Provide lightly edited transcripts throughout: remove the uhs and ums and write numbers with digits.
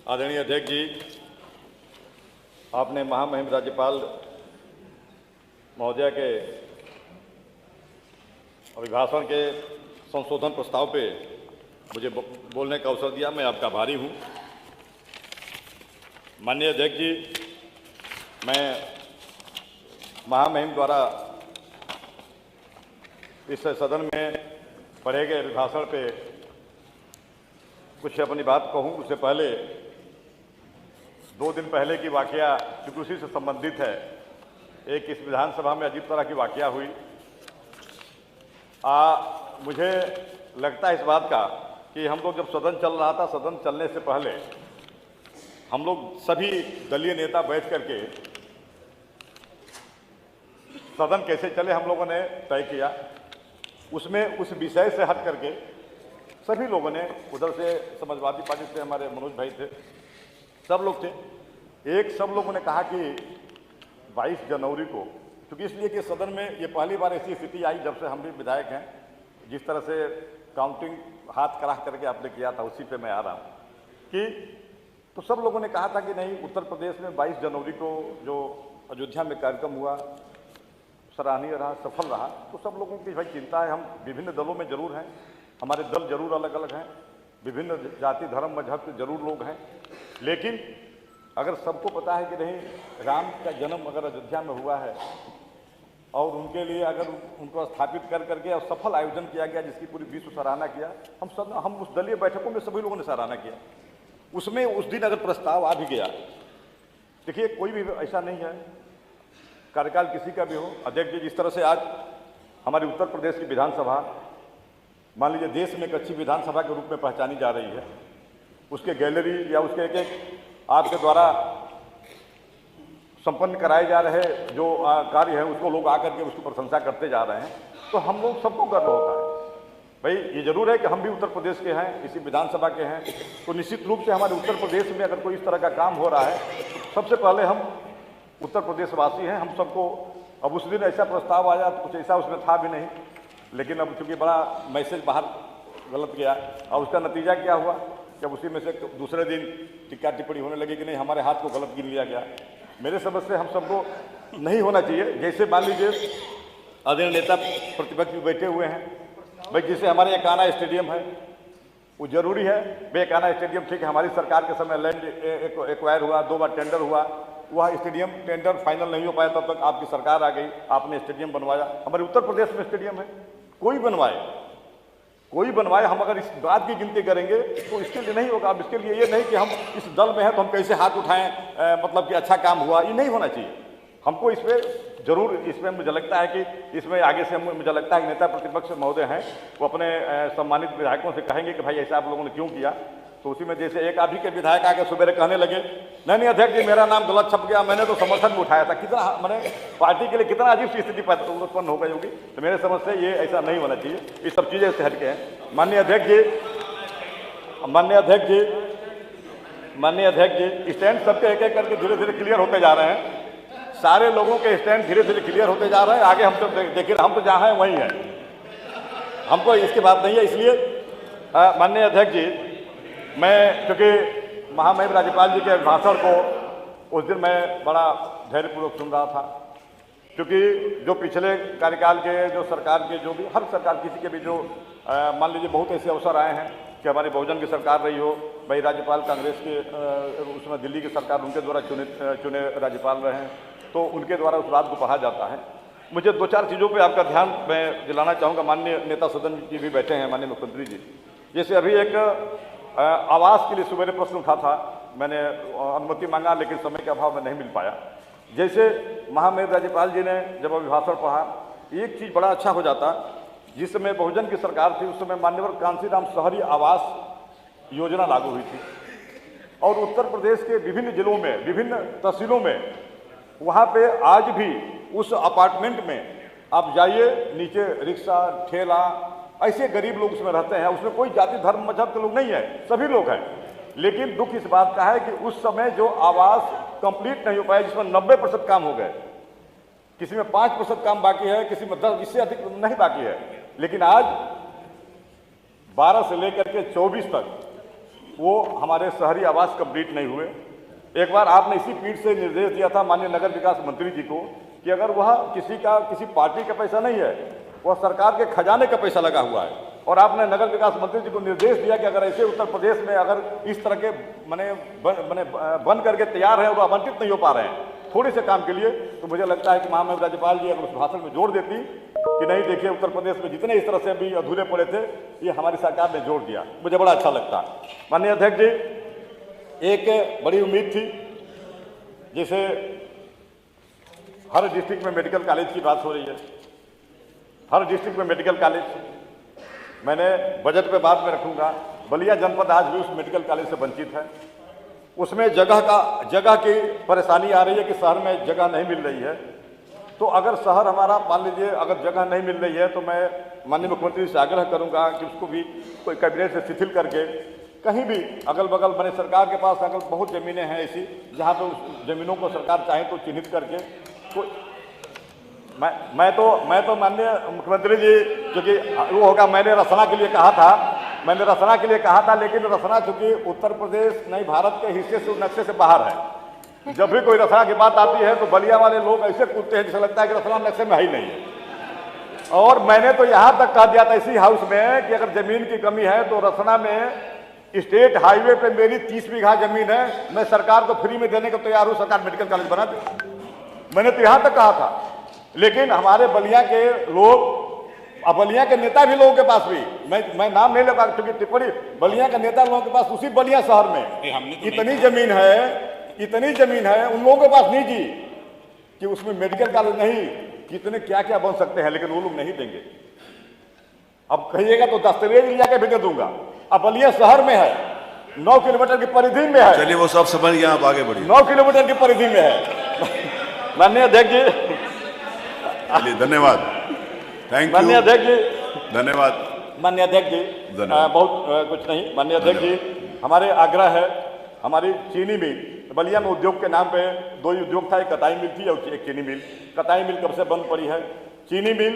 आदरणीय अध्यक्ष जी, आपने महामहिम राज्यपाल महोदय के अभिभाषण के संशोधन प्रस्ताव पे मुझे बोलने का अवसर दिया। मैं आपका आभारी हूँ। माननीय अध्यक्ष जी, मैं महामहिम द्वारा इस सदन में पढ़े गए अभिभाषण पे कुछ अपनी बात कहूँ। उससे पहले 2 दिन पहले की वाकया चूँकि उसी से संबंधित है, एक इस विधानसभा में अजीब तरह की वाकया हुई। मुझे लगता है इस बात का कि हम लोग जब सदन चल रहा था, सदन चलने से पहले हम लोग सभी दलीय नेता बैठ करके सदन कैसे चले हम लोगों ने तय किया। उसमें उस विषय से हट करके सभी लोगों ने, उधर से समाजवादी पार्टी से हमारे मनोज भाई थे, सब लोग थे, सब लोगों ने कहा कि 22 जनवरी को, क्योंकि इसलिए कि सदन में ये पहली बार ऐसी स्थिति आई जब से हम भी विधायक हैं, जिस तरह से काउंटिंग हाथ कराह करके आपने किया था, उसी पे मैं आ रहा हूँ कि तो सब लोगों ने कहा था कि नहीं, उत्तर प्रदेश में 22 जनवरी को जो अयोध्या में कार्यक्रम हुआ सराहनीय रहा, सफल रहा। तो सब लोगों की भाई चिंता है। हम विभिन्न दलों में जरूर हैं, हमारे दल जरूर अलग अलग हैं, विभिन्न जाति धर्म मजहब के जरूर लोग हैं, लेकिन अगर सबको पता है कि नहीं, राम का जन्म अगर अयोध्या में हुआ है और उनके लिए अगर उनको स्थापित कर करके और सफल आयोजन किया गया जिसकी पूरी विश्व सराहना किया, हम उस दलीय बैठकों में सभी लोगों ने सराहना किया। उसमें उस दिन अगर प्रस्ताव आ भी गया, देखिए कोई भी ऐसा नहीं है, कार्यकाल किसी का भी हो। अध्यक्ष जी, जिस तरह से आज हमारी उत्तर प्रदेश की विधानसभा मान लीजिए देश में एक अच्छी विधानसभा के रूप में पहचानी जा रही है, उसके गैलरी या उसके एक आपके द्वारा संपन्न कराए जा रहे जो कार्य है उसको लोग आकर के उसकी प्रशंसा करते जा रहे हैं, तो हम लोग सबको गर्व होता है। भाई ये जरूर है कि हम भी उत्तर प्रदेश के हैं, इसी विधानसभा के हैं, तो निश्चित रूप से हमारे उत्तर प्रदेश में अगर कोई इस तरह का काम हो रहा है तो सबसे पहले हम उत्तर प्रदेशवासी हैं। हम सबको, अब उस दिन ऐसा प्रस्ताव आया तो कुछ ऐसा उसमें था भी नहीं, लेकिन अब चूँकि बड़ा मैसेज बाहर गलत गया और उसका नतीजा क्या हुआ, जब उसी में से दूसरे दिन टिक्का टिप्पणी होने लगी कि नहीं हमारे हाथ को गलत गिन लिया गया। मेरे समझ से हम सबको नहीं होना चाहिए। जैसे मान लीजिए आदरणीय नेता प्रतिपक्ष भी बैठे हुए हैं, भाई जैसे हमारे एकाना स्टेडियम है, वो जरूरी है। भाई एकाना स्टेडियम ठीक है, हमारी सरकार के समय लैंड एक्वायर हुआ, 2 बार टेंडर हुआ, वह स्टेडियम टेंडर फाइनल नहीं हो पाया, तब तक आपकी सरकार आ गई, आपने स्टेडियम बनवाया। हमारे उत्तर प्रदेश में स्टेडियम है, कोई बनवाए, हम अगर इस बात की गिनती करेंगे तो इसके लिए नहीं होगा। अब इसके लिए ये नहीं कि हम इस दल में हैं तो हम कैसे हाथ उठाएं, मतलब कि अच्छा काम हुआ, ये नहीं होना चाहिए। हमको इसमें जरूर, इसमें मुझे लगता है कि इसमें आगे से मुझे लगता है कि नेता प्रतिपक्ष महोदय हैं वो अपने सम्मानित विधायकों से कहेंगे कि भाई ऐसा आप लोगों ने क्यों किया। तो उसी में जैसे एक आप ही के विधायक आके सुबह कहने लगे नहीं अध्यक्ष जी मेरा नाम गलत छप गया, मैंने तो समर्थन में उठाया था, कितना मैंने पार्टी के लिए कितना अजीब सी स्थिति उत्पन्न हो गई होगी। तो मेरे समझ से ये ऐसा नहीं होना चाहिए, ये सब चीज़ें से हटके हैं। माननीय अध्यक्ष जी, स्टैंड सबके एक एक करके धीरे धीरे क्लियर होते जा रहे हैं। सारे लोगों के स्टैंड धीरे धीरे क्लियर होते जा रहे हैं। आगे हम तो देखिए, हम तो जहाँ हैं वहीं हैं, हमको इसकी बात नहीं है। इसलिए माननीय अध्यक्ष जी, मैं चूँकि महामहिम राज्यपाल जी के भाषण को उस दिन मैं बड़ा धैर्यपूर्वक सुन रहा था, क्योंकि जो पिछले कार्यकाल के जो सरकार के जो भी, हर सरकार किसी के भी जो मान लीजिए बहुत ऐसे अवसर आए हैं कि हमारी बहुजन की सरकार रही हो, भाई राज्यपाल कांग्रेस के उसमें दिल्ली की सरकार उनके द्वारा चुने राज्यपाल रहे हैं, तो उनके द्वारा उस बात को पढ़ा जाता है। मुझे 2-4 चीज़ों पे आपका ध्यान मैं दिलाना चाहूँगा। माननीय नेता सदन जी भी बैठे हैं, माननीय मुख्यमंत्री जी, जैसे अभी एक आवास के लिए सुबह प्रश्न उठा था, मैंने अनुमति मांगा लेकिन समय के अभाव में नहीं मिल पाया। जैसे महामहिम राज्यपाल जी ने जब अभिभाषण पढ़ा, एक चीज़ बड़ा अच्छा हो जाता, जिस समय बहुजन की सरकार थी उस समय मान्यवर कांशीराम शहरी आवास योजना लागू हुई थी और उत्तर प्रदेश के विभिन्न जिलों में, विभिन्न तहसीलों में, वहाँ पे आज भी उस अपार्टमेंट में आप जाइए, नीचे रिक्शा ठेला ऐसे गरीब लोग उसमें रहते हैं। उसमें कोई जाति धर्म मजहब के लोग नहीं है, सभी लोग हैं। लेकिन दुख इस बात का है कि उस समय जो आवास कंप्लीट नहीं हो पाया, जिसमें 90% काम हो गए, किसी में 5% काम बाकी है, किसी में 10, इससे अधिक नहीं बाकी है। लेकिन आज 12 से लेकर के 24 तक वो हमारे शहरी आवास कंप्लीट नहीं हुए। एक बार आपने इसी पीठ से निर्देश दिया था माननीय नगर विकास मंत्री जी को कि अगर वह किसी पार्टी का पैसा नहीं है, वह सरकार के खजाने का पैसा लगा हुआ है, और आपने नगर विकास मंत्री जी को निर्देश दिया कि अगर ऐसे उत्तर प्रदेश में अगर इस तरह के बन करके तैयार हैं और आवंटित नहीं हो पा रहे हैं थोड़े से काम के लिए, तो मुझे लगता है कि महामहिम राज्यपाल जी अगर उस भाषण में जोड़ देती कि नहीं देखिए उत्तर प्रदेश में जितने इस तरह से अभी अधूरे पड़े थे ये हमारी सरकार ने जोड़ दिया, मुझे बड़ा अच्छा लगता। माननीय अध्यक्ष जी, एक बड़ी उम्मीद थी, जैसे हर डिस्ट्रिक्ट में मेडिकल कॉलेज की बात हो रही है, हर डिस्ट्रिक्ट में मेडिकल कॉलेज, मैंने बजट पे बाद में रखूंगा। बलिया जनपद आज भी उस मेडिकल कॉलेज से वंचित है। उसमें जगह की परेशानी आ रही है कि शहर में जगह नहीं मिल रही है। तो अगर शहर हमारा मान लीजिए अगर जगह नहीं मिल रही है तो मैं माननीय मुख्यमंत्री से आग्रह करूंगा कि उसको भी कोई कैबिनेट से शिथिल करके कहीं भी अगल बगल बने, सरकार के पास अगल बहुत ज़मीनें हैं ऐसी जहाँ पे उस ज़मीनों को सरकार चाहे तो चिन्हित करके तो मैं तो माननीय मुख्यमंत्री जी, क्योंकि वो होगा, मैंने रसना के लिए कहा था, लेकिन रसना चूंकि उत्तर प्रदेश नहीं भारत के हिस्से से नक्शे से बाहर है। जब भी कोई रसना की बात आती है तो बलिया वाले लोग ऐसे कूदते हैं जैसे लगता है कि रसना नक्शे में ही नहीं है। और मैंने तो यहाँ तक कह दिया था इसी हाउस में कि अगर जमीन की कमी है तो रसना में स्टेट हाईवे पे मेरी 30 बीघा जमीन है, मैं सरकार को फ्री में देने को तैयार हूँ, सरकार मेडिकल कॉलेज बना दे। मैंने तो यहाँ तक कहा था, लेकिन हमारे बलिया के लोग, अब बलिया के नेता भी लोगों के पास भी, मैं नाम नहीं लगा क्योंकि टिप्पणी, बलिया के नेता लोगों के पास उसी बलिया शहर में इतनी जमीन है उन लोगों के पास नहीं जी कि उसमें मेडिकल कॉलेज नहीं, कितने क्या क्या बन सकते हैं, लेकिन वो लोग नहीं देंगे। अब कहिएगा तो दस्तावेज लिया के भी दे दूंगा। अब बलिया शहर में है, 9 किलोमीटर की परिधि में है। चलिए वो सब समझ गए, आप आगे बढ़िए। 9 किलोमीटर की परिधि में है। माननीय अध्यक्ष जी, चलिए धन्यवाद, थैंक यू। माननीय अध्यक्ष जी, धन्यवाद। माननीय अध्यक्ष जी, बहुत कुछ नहीं। माननीय अध्यक्ष जी, हमारे आग्रह है, हमारी चीनी मिल बलिया में उद्योग के नाम पे 2 उद्योग था, एक कटाई मिल थी और एक चीनी मिल। कटाई मिल कब से बंद पड़ी है। चीनी मिल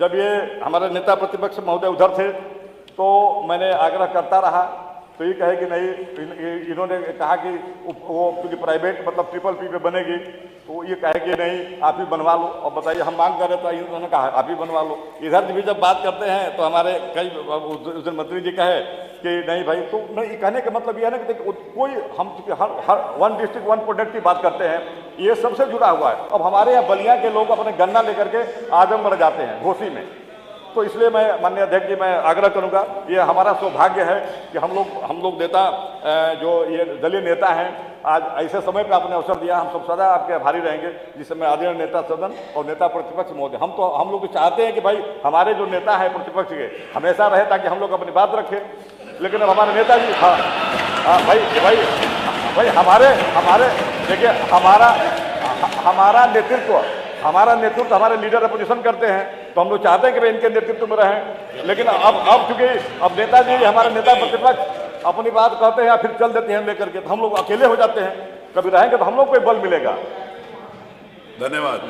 जब ये हमारे नेता प्रतिपक्ष महोदय उधर थे तो मैंने आग्रह करता रहा, तो ये कहे कि नहीं, इन्होंने कहा कि वो क्योंकि प्राइवेट मतलब ट्रिपल पे बनेगी, तो ये कहे कि नहीं आप ही बनवा लो। और बताइए हम मांग कर रहे थे, इन्होंने कहा आप ही बनवा लो। इधर भी जब बात करते हैं तो हमारे कई उस दिन मंत्री जी कहे कि नहीं भाई, तो नहीं, कहने का मतलब ये है ना कि कोई हम हर 1 डिस्ट्रिक्ट 1 प्रोडक्ट की बात करते हैं, ये सबसे जुड़ा हुआ है। अब हमारे यहाँ बलिया के लोग अपने गन्ना लेकर के आजमगढ़ जाते हैं घोसी में, तो इसलिए मैं माननीय अध्यक्ष जी मैं आग्रह करूंगा, ये हमारा सौभाग्य है कि हम लोग नेता जो ये दलीय नेता हैं, आज ऐसे समय पे आपने अवसर दिया, हम सब सदा आपके आभारी रहेंगे, जिस समय आदरणीय नेता सदन और नेता प्रतिपक्ष महोदय, हम लोग चाहते हैं कि भाई हमारे जो नेता है प्रतिपक्ष के हमेशा रहे ताकि हम लोग अपनी बात रखें। लेकिन अब हमारे नेताजी, हाँ भाई हमारे देखिए, हमारा नेतृत्व हमारे लीडर अपोजिशन करते हैं, तो हम लोग चाहते हैं कि भाई इनके नेतृत्व में रहें। लेकिन अब चूंकि अब नेताजी हमारे नेता प्रतिपक्ष अपनी बात कहते हैं या फिर चल देते हैं लेकर के, तो हम लोग अकेले हो जाते हैं। कभी रहेंगे तो हम लोग को बल मिलेगा। धन्यवाद।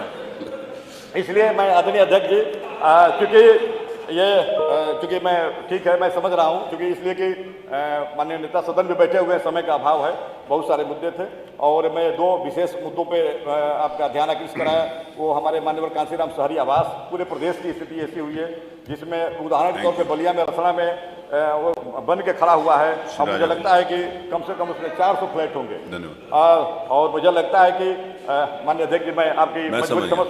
इसलिए मैं आदरणीय अध्यक्ष जी, चूंकि मैं ठीक है, मैं समझ रहा हूँ, क्योंकि इसलिए कि माननीय नेता सदन में बैठे हुए समय का अभाव है, बहुत सारे मुद्दे थे, और मैं 2 विशेष मुद्दों पे आपका ध्यान आकृष्ट कराया। वो हमारे माननीय कांसीराम शहरी आवास, पूरे प्रदेश की स्थिति ऐसी हुई है जिसमें उदाहरण के तौर पे बलिया में रसना में वो बन के खड़ा हुआ है। अब मुझे लगता है कि कम से कम उसमें 400 फ्लैट होंगे। और मुझे लगता है कि माननीय अध्यक्ष जी, मैं आपकी मजबूरी समझ